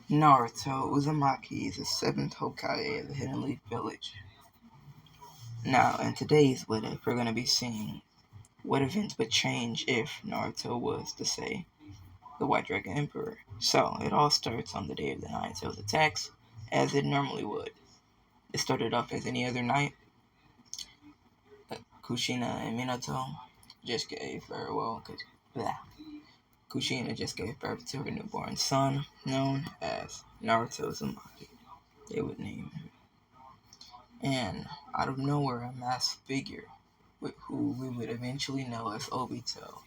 Naruto Uzumaki is the seventh Hokage of the Hidden Leaf Village. Now, in today's What If, we're going to be seeing what events would change if Naruto was to say the White Dragon Emperor. So, it all starts on the day of the Nine Tails attacks, as it normally would. It started off as any other night. Kushina and Minato just gave birth, Kushina just gave birth to her newborn son, known as Naruto Uzumaki. They would name him. And out of nowhere, a masked figure, who we would eventually know as Obito,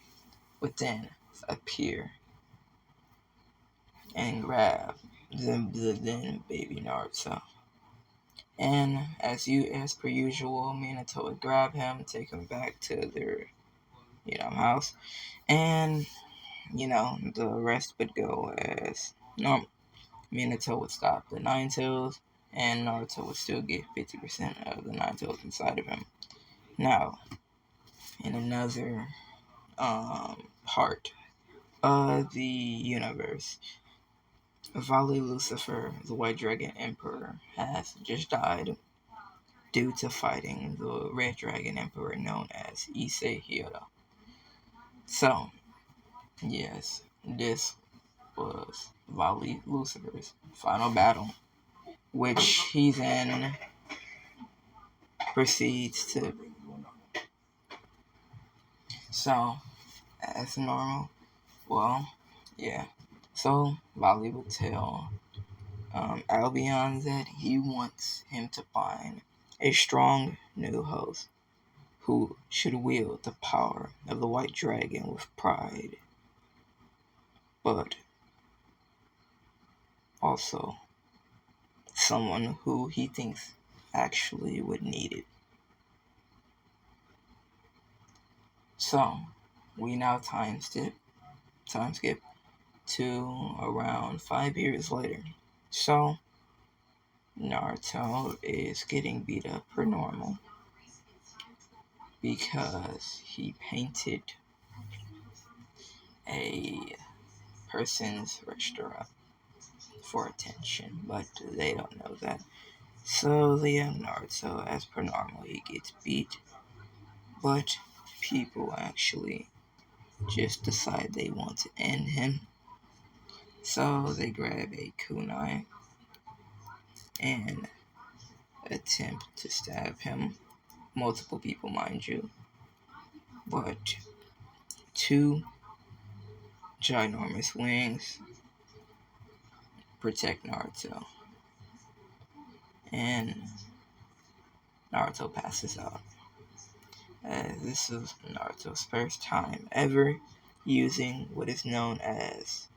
would then appear and grab the then baby Naruto. And as per usual, Minato would grab him, take him back to their, house, and the rest would go as normal. Minato would stop the Nine Tails, and Naruto would still get 50% of the Nine Tails inside of him. Now, in another part of the universe, Vali Lucifer, the White Dragon Emperor, has just died due to fighting the Red Dragon Emperor known as Issei Hyoda. So, yes, this was Vali Lucifer's final battle, which he then proceeds to. So, as normal, so Vali would tell Albion that he wants him to find a strong new host who should wield the power of the White Dragon with pride, but also someone who he thinks actually would need it. So, we now time skip to around 5 years later. So, Naruto is getting beat up per normal because he painted a person's restaurant for attention, but they don't know that. So the young Naruto, as per normal, he gets beat, but people actually just decide they want to end him. So they grab a kunai and attempt to stab him. Multiple people, mind you. But two ginormous wings protect Naruto. And Naruto passes out. This is Naruto's first time ever using what is known as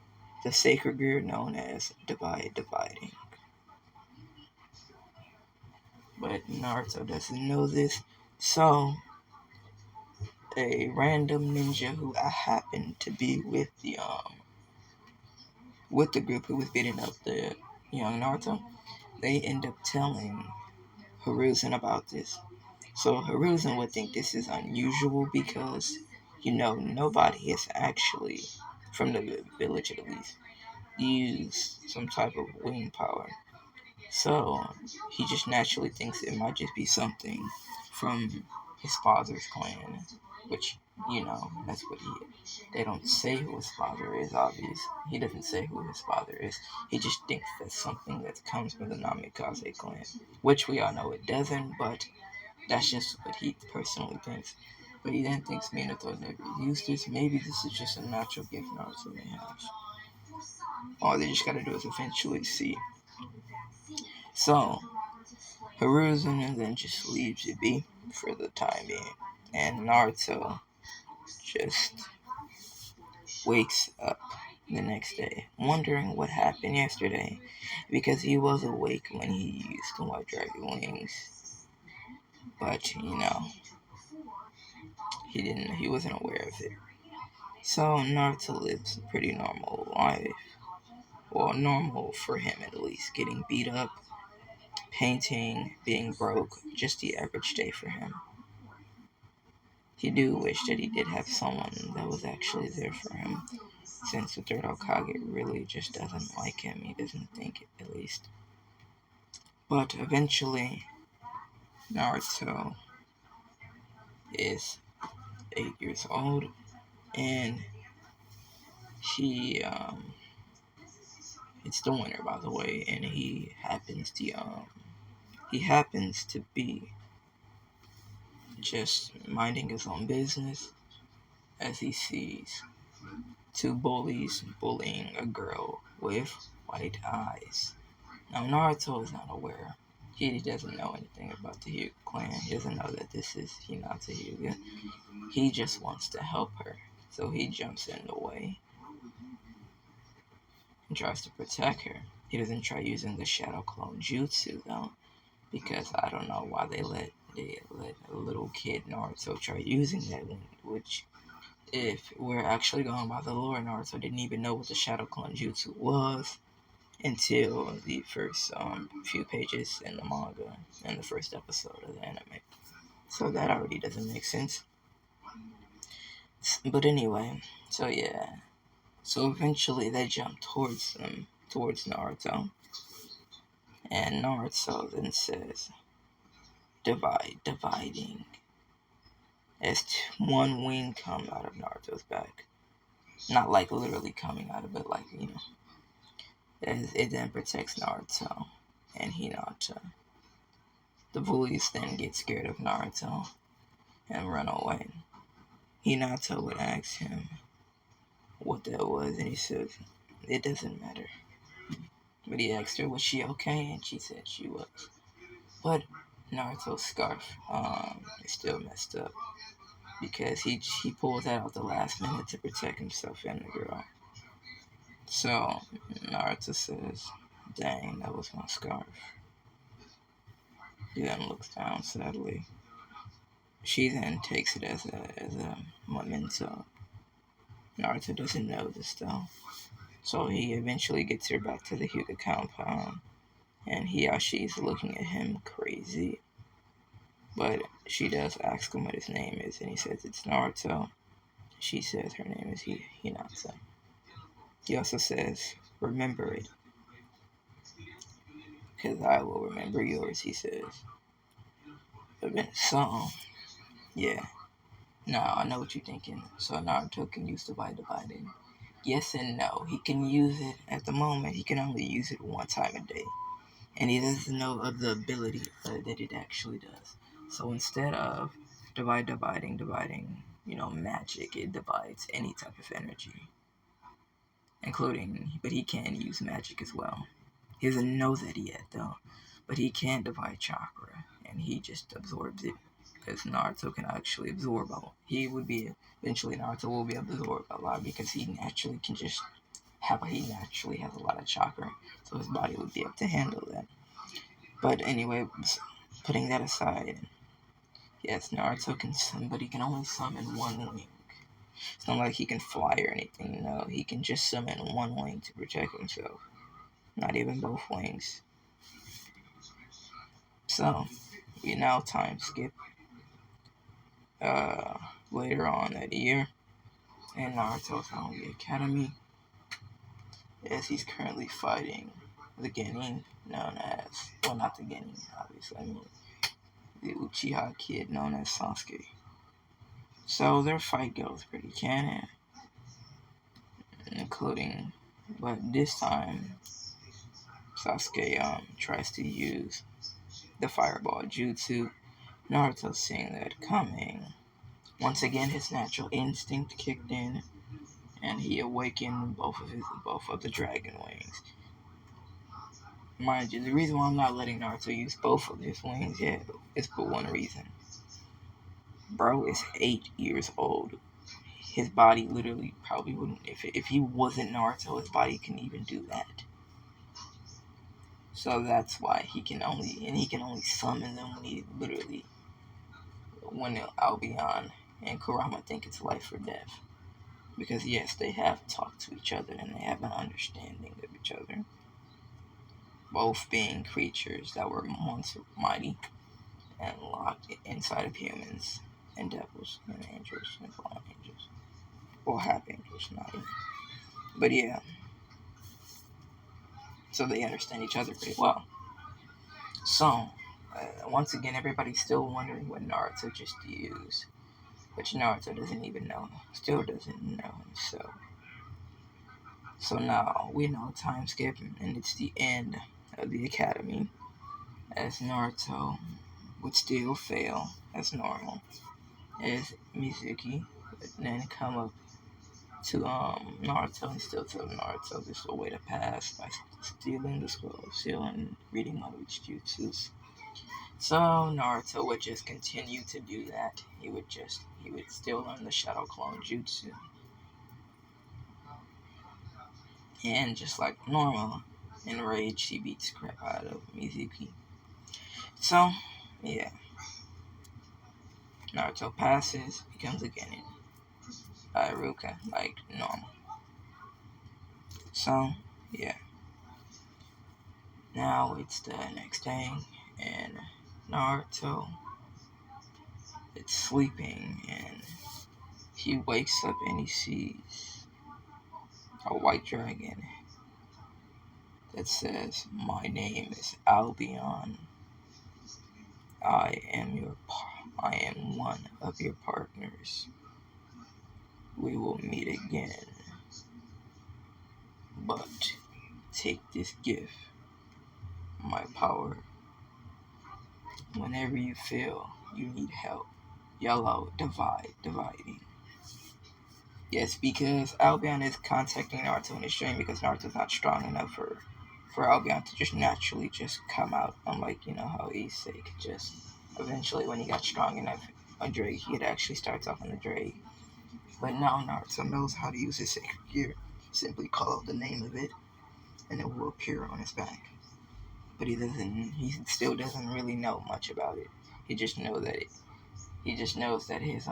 the sacred gear known as dividing. But Naruto doesn't know this, so a random ninja who happened to be with the group who was beating up the young Naruto, they end up telling Hiruzen about this. So Hiruzen would think this is unusual because, nobody has actually, from the village at least, used some type of wing power. So he just naturally thinks it might just be something from his father's clan, which, that's what they don't say who his father is, obvious. He doesn't say who his father is. He just thinks that's something that comes from the Namikaze clan, which we all know it doesn't, but that's just what he personally thinks. But he then thinks Minato never used this. Maybe this is just a natural gift Naruto may have. All they just gotta do is eventually see. So, Hiruzen then just leaves it be for the time being. And Naruto just wakes up the next day, wondering what happened yesterday, because he was awake when he used the White Dragon wings. But he wasn't aware of it. So Naruto lives a pretty normal life. Well, normal for him at least. Getting beat up, painting, being broke, just the average day for him. He do wish that he did have someone that was actually there for him, since the third Hokage really just doesn't like him. He doesn't think it, at least. But eventually, Naruto is 8 years old, and he it's the winter, by the way, and he happens to be just minding his own business as he sees two bullies bullying a girl with white eyes. Now Naruto is not aware. He doesn't know anything about the Hyuga clan. He doesn't know that this is Hinata Hyuga. He just wants to help her. So he jumps in the way and tries to protect her. He doesn't try using the Shadow Clone Jutsu though, because I don't know why they let a little kid Naruto try using that one, which if we're actually going by the lore, Naruto didn't even know what the Shadow Clone Jutsu was until the first few pages in the manga and the first episode of the anime. So that already doesn't make sense. But anyway, so yeah. So eventually they jump towards Naruto. And Naruto then says, dividing. As one wing comes out of Naruto's back. Not like literally coming out of it, like, it then protects Naruto and Hinata. The bullies then get scared of Naruto and run away. Hinata would ask him what that was, and he says, it doesn't matter. But he asked her, was she okay? And she said she was. But Naruto's scarf is still messed up because he pulls that out the last minute to protect himself and the girl. So Naruto says, dang, that was my scarf. He then looks down sadly. She then takes it as a memento. Naruto doesn't know this though. So he eventually gets her back to the Hyuga compound, and Hiyashi's looking at him crazy. But she does ask him what his name is, and he says it's Naruto. She says her name is Hinata. He also says, remember it, because I will remember yours, he says. So, yeah. Now, I know what you're thinking. So Naruto can use dividing. Yes and no. He can use it at the moment. He can only use it one time a day. And he doesn't know of the ability that it actually does. So instead of dividing, magic, it divides any type of energy. But he can use magic as well. He doesn't know that yet, though. But he can divide chakra, and he just absorbs it. Because Naruto can actually absorb a lot. Eventually Naruto will be able to absorb a lot because he naturally has a lot of chakra. So his body would be able to handle that. But anyway, putting that aside, yes, Naruto but he can only summon one wing. It's not like he can fly or anything, no. He can just summon one wing to protect himself. Not even both wings. So, we now time skip later on that year in Naruto found the academy as he's currently fighting the Genin known as, well, not the Genin, obviously, I mean the Uchiha kid known as Sasuke. So their fight goes pretty canon, but this time Sasuke tries to use the fireball jutsu. Naruto seeing that coming, once again his natural instinct kicked in, and he awakened both of the dragon wings. Mind you, the reason why I'm not letting Naruto use both of his wings yet is for one reason. Bro is 8 years old. his body literally probably wouldn't. If he wasn't Naruto, his body couldn't even do that. So that's why he can only summon them when he literally when Albion and Kurama think it's life or death. Because yes, they have talked to each other and they have an understanding of each other. Both being creatures that were once mighty and locked inside of humans and devils and angels and fallen angels. Or half angels, not even. But yeah, so they understand each other pretty well. So, once again, everybody's still wondering what Naruto just used, which Naruto doesn't even know, still doesn't know himself. So now we know time skip, and it's the end of the academy, as Naruto would still fail as normal, as Mizuki would then come up to Naruto and still tell Naruto this will way to pass by stealing the scroll of seal and reading Marui's jutsus. So Naruto would just continue to do that. He would still learn the Shadow Clone Jutsu. And just like normal, enraged, he beats crap out of Mizuki. So, yeah. Naruto passes, becomes a Genin. Iruka, like normal. So, yeah. Now it's the next day, and Naruto is sleeping, and he wakes up and he sees a white dragon that says, "My name is Albion. I am one of your partners. We will meet again. But take this gift, my power. Whenever you feel you need help, yellow, dividing." Yes, because Albion is contacting Naruto in his dream because Naruto's not strong enough for Albion to just naturally just come out. Unlike, how Issei could just eventually, when he got strong enough on Drake, he could actually start off on the Drake. But now Naruto knows how to use his sacred gear. Simply call out the name of it, and it will appear on his back. But he still doesn't really know much about it. He just knows that his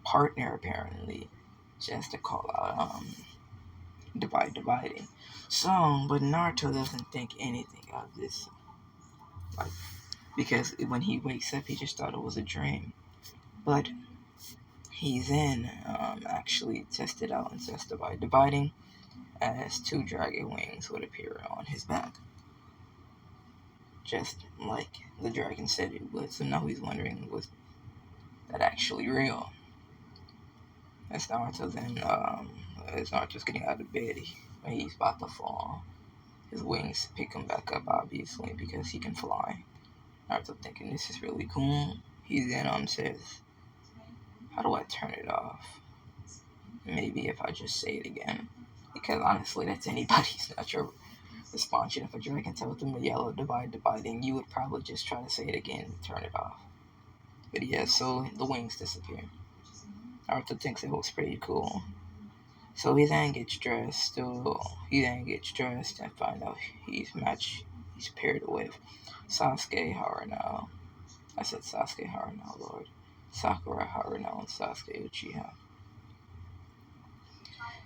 partner apparently just to call out dividing. So, but Naruto doesn't think anything of this, like, because when he wakes up, he just thought it was a dream. But he then actually tested out and tested by dividing, as two dragon wings would appear on his back, just like the dragon said it would. So now he's wondering, was that actually real? As Naruto's getting out of bed, when he's about to fall, his wings pick him back up, obviously, because he can fly. Naruto thinking this is really cool. He then says, "How do I turn it off? Maybe if I just say it again." Because honestly, that's anybody's natural response. If a dragon tells them the yellow dividing, you would probably just try to say it again and turn it off. But yeah, so the wings disappear. Naruto thinks it looks pretty cool. So he then gets dressed. And find out he's paired with Sasuke Haruno. I said Sasuke Haruno, Lord. Sakura Haruno and Sasuke Uchiha.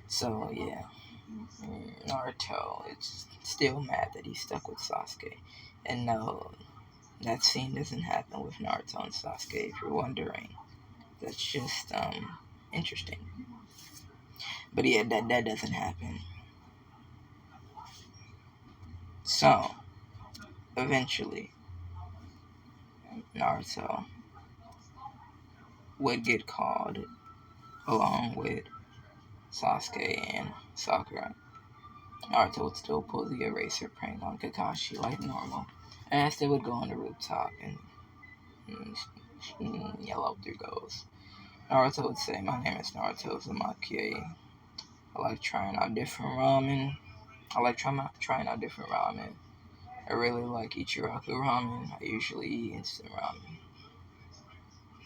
So yeah, Naruto is still mad that he's stuck with Sasuke. And no, that scene doesn't happen with Naruto and Sasuke, if you're wondering. That's just interesting. But yeah, that doesn't happen. So eventually, Naruto would get called along with Sasuke and Sakura. Naruto would still pull the eraser prank on Kakashi like normal, as they would go on the rooftop and yell out their goals. Naruto would say, "My name is Naruto Uzumaki. I like trying out different ramen. I really like Ichiraku ramen. I usually eat instant ramen.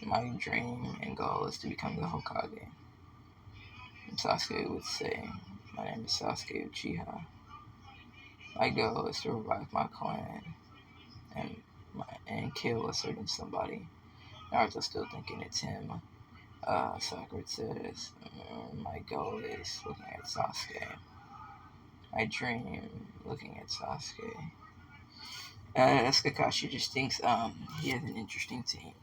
My dream and goal is to become the Hokage." Sasuke would say, "My name is Sasuke Uchiha. My goal is to revive my clan and kill a certain somebody." Naruto's still thinking it's him. Sakura says, "My goal is looking at Sasuke. I dream looking at Sasuke." As Kakashi just thinks he has an interesting team.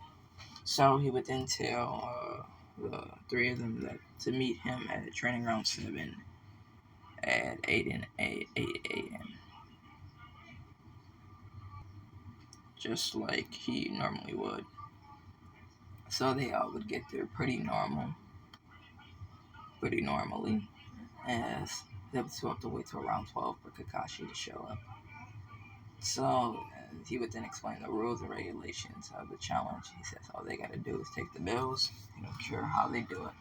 So he would then tell the three of them that to meet him at Training Ground 7 at 8 a.m. Just like he normally would. So they all would get there pretty normally, as they would still have to wait till around 12 for Kakashi to show up. So he would then explain the rules and regulations of the challenge. He says all they gotta do is take the bills. He don't care how they do it.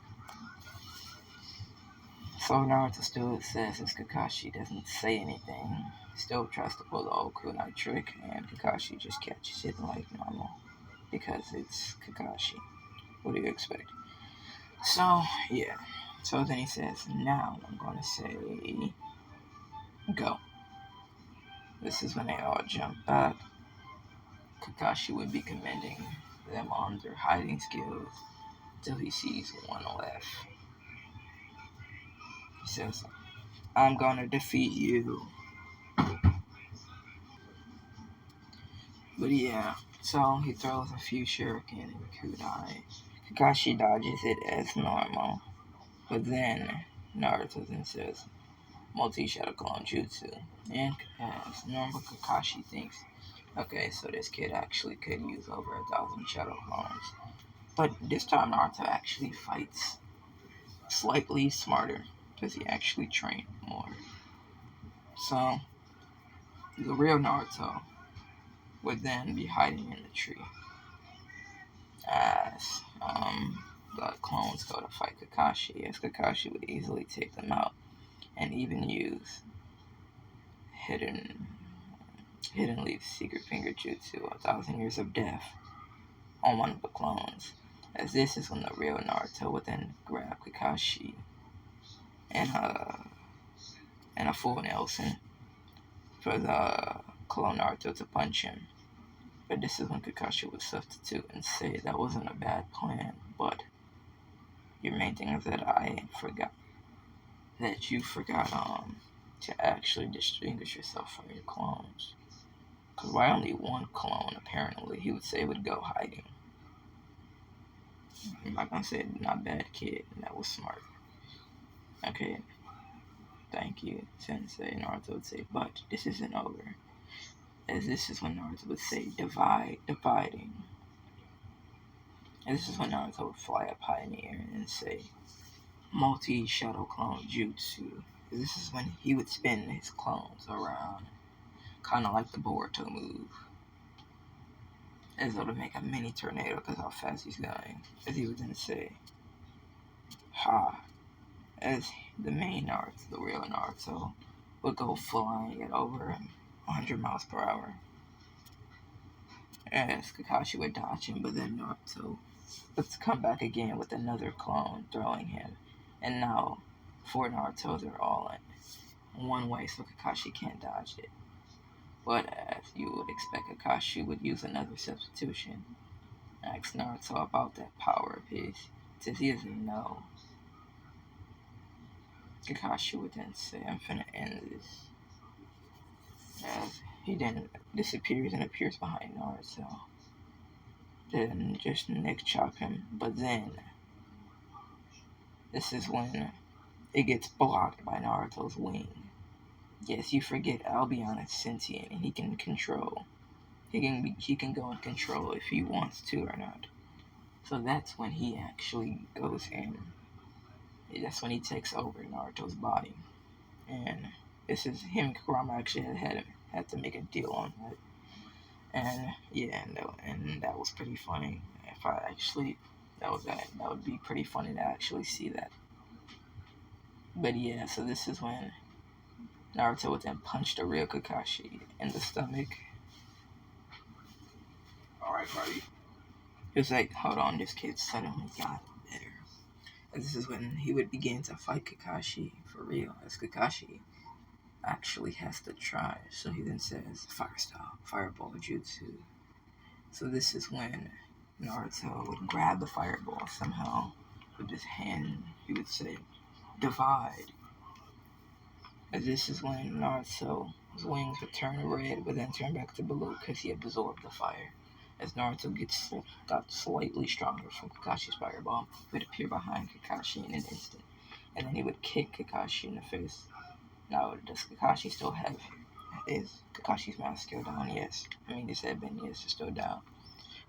So Naruto still says as Kakashi doesn't say anything, he still tries to pull the old kunai trick, and Kakashi just catches it like normal. Because it's Kakashi. What do you expect? So, yeah. So then he says, now I'm going to say, go. This is when they all jump back. Kakashi would be commending them on their hiding skills till he sees one left. He says, I'm going to defeat you. But yeah, so he throws a few shuriken and kunai. Kakashi dodges it as normal. But then Naruto then says, multi-shadow clone jutsu. And as normal Kakashi thinks, okay, so this kid actually could use over 1,000 shadow clones. But this time Naruto actually fights slightly smarter because he actually trained more. So the real Naruto would then be hiding in the tree as the clones go to fight Kakashi, as Kakashi would easily take them out and even use hidden leaf secret finger jutsu, 1,000 years of death, on one of the clones. As this is when the real Naruto would then grab Kakashi and a full Nelson for the clone Naruto to punch him. But this is when Kakashi would substitute and say that wasn't a bad plan, but your main thing is that you forgot to actually distinguish yourself from your clones. Because why only one clone, apparently, he would say would go hiding. I'm not gonna say not bad kid, that was smart. Okay, thank you, Sensei. Naruto would say, but this isn't over. As this is when Naruto would say, dividing. And this is when Naruto would fly up high in the air and say, multi-shadow clone jutsu. This is when he would spin his clones around, kind of like the Boruto move, as though to make a mini tornado because how fast he's going. As he would then say, ha, as the main Naruto, the real Naruto, would go flying at over 100 miles per hour. As Kakashi would dodge him, but then Naruto would come back again with another clone throwing him. And now, 4 Narutos are all in one way, so Kakashi can't dodge it. But as you would expect, Kakashi would use another substitution. Ask Naruto about that power of his, since he doesn't know. Kakashi would then say, I'm finna end this. As he then disappears and appears behind Naruto. Then just neck chop him. But then, this is when it gets blocked by Naruto's wing. Yes, you forget Albion is sentient and he can control. He can go and control if he wants to or not. So that's when he actually goes in. That's when he takes over Naruto's body. And this is him and Kurama actually had to make a deal on that. And yeah, and that was pretty funny. If I actually that would be pretty funny to actually see that. But yeah, so this is when Naruto would then punch the real Kakashi in the stomach. Alright, buddy. It was like, hold on, this kid suddenly got better. This is when he would begin to fight Kakashi for real, as Kakashi actually has to try. So he then says, Fire Style, Fireball Jutsu. So this is when Naruto would grab the fireball somehow with his hand. He would say, Divide. And this is when Naruto's wings would turn red, but then turn back to blue because he absorbed the fire. As Naruto got slightly stronger from Kakashi's fireball, he would appear behind Kakashi in an instant, and then he would kick Kakashi in the face. Now, does Kakashi still have... Is Kakashi's mask still down? Yes. I mean, his headband, yes, is still down.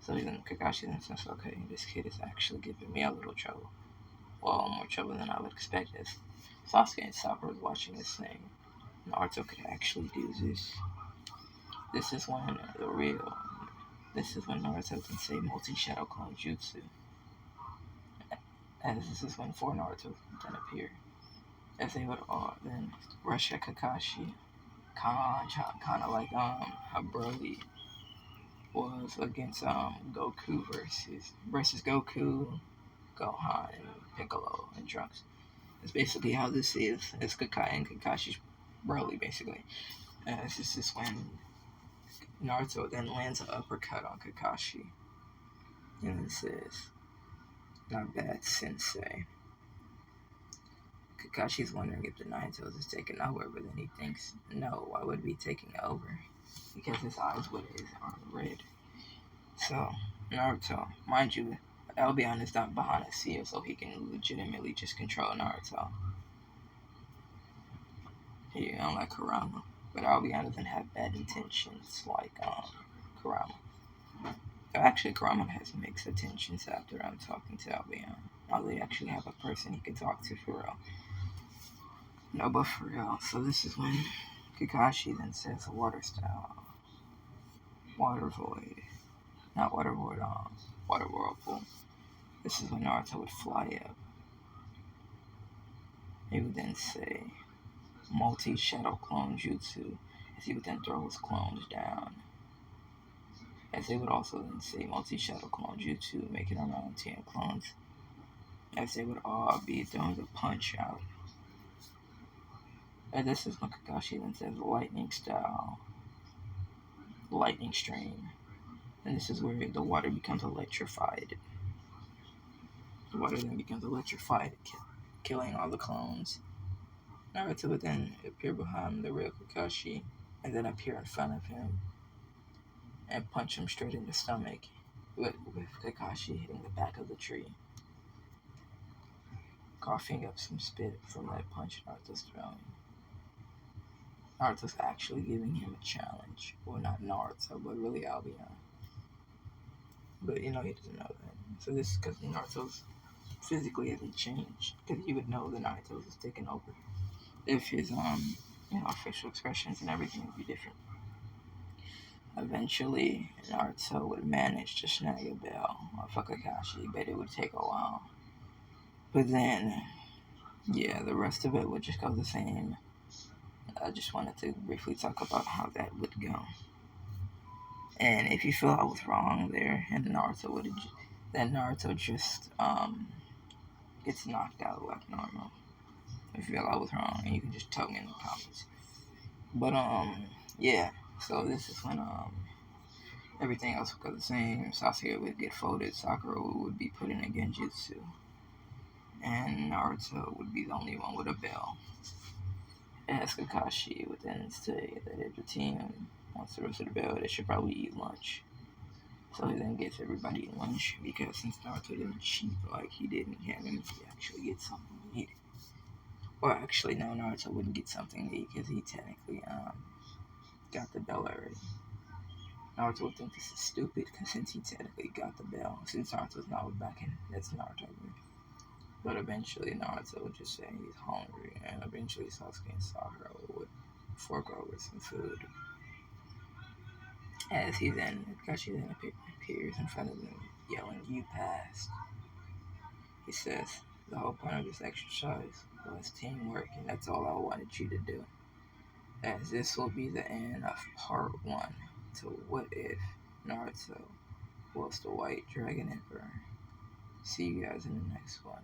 So then Kakashi then says, okay, this kid is actually giving me a little trouble. Well, more trouble than I would expect. As Sasuke and Sakura was watching this thing, Naruto could actually do this. This is when Naruto can say multi-shadow clone jutsu. As this is when four Naruto then appear. As they would all then rush at Kakashi. Kind of like how Broly was against Goku versus Goku, Gohan, and Piccolo, and Trunks. That's basically how this is. It's Kakai and Kakashi's Broly, basically. This is when Naruto then lands an uppercut on Kakashi. And then says, not bad, sensei. Kakashi's wondering if the Nine Tails is taking over, but then he thinks, no, why would it be taking over? Because his eyes are red. So, Naruto, mind you, Albion is not behind a seal, so he can legitimately just control Naruto. Unlike Kurama. But Albion doesn't have bad intentions like Kurama. Actually, Kurama has mixed intentions after I'm talking to Albion. Now they actually have a person he can talk to for real. No, but for real. So this is when Kakashi then says water style. Water void. Not water void, water whirlpool. This is when Naruto would fly up. He would then say multi-shadow clone jutsu, as he would then throw his clones down. As they would also then say multi-shadow clone jutsu, making around 10 clones. As they would all be throwing a punch out. And this is when Kakashi then says lightning style. Lightning stream. And this is where the water becomes electrified. The water then becomes electrified, killing all the clones. Naruto would then appear behind the real Kakashi, and then appear in front of him, and punch him straight in the stomach, with Kakashi hitting the back of the tree, coughing up some spit from that punch Naruto's throwing. Naruto's actually giving him a challenge. Well, not Naruto, but really Albion. But, he doesn't know that. So this is because Naruto's physically hasn't changed. Because he would know the Naruto's is taking over. If his, facial expressions and everything would be different. Eventually, Naruto would manage to snag a bell off of Kakashi, but it would take a while. But then, the rest of it would just go the same. I just wanted to briefly talk about how that would go. And if you feel I was wrong there, and Naruto just gets knocked out like normal. If you feel I was wrong, and you can just tell me in the comments. But so this is when everything else would go the same. Sasuke would get folded, Sakura would be put in a genjutsu, and Naruto would be the only one with a bell. As Kakashi would then say that if the team wants the rest of the bell, they should probably eat lunch. So he then gets everybody lunch, because since Naruto didn't cheat like he did in Canon, he actually gets something to eat. Or actually, no, Naruto wouldn't get something to eat because he technically got the bell already. Naruto would think this is stupid because since he technically got the bell, since Naruto's not back in, that's Naruto. But eventually Naruto would just say he's hungry, and eventually Sasuke and Sakura would fork over some food. As Kakashi then appears in front of him, yelling, "You passed." He says, "The whole point of this exercise was teamwork, and that's all I wanted you to do." As this will be the end of part 1 to What If Naruto was the White Dragon Emperor. See you guys in the next one.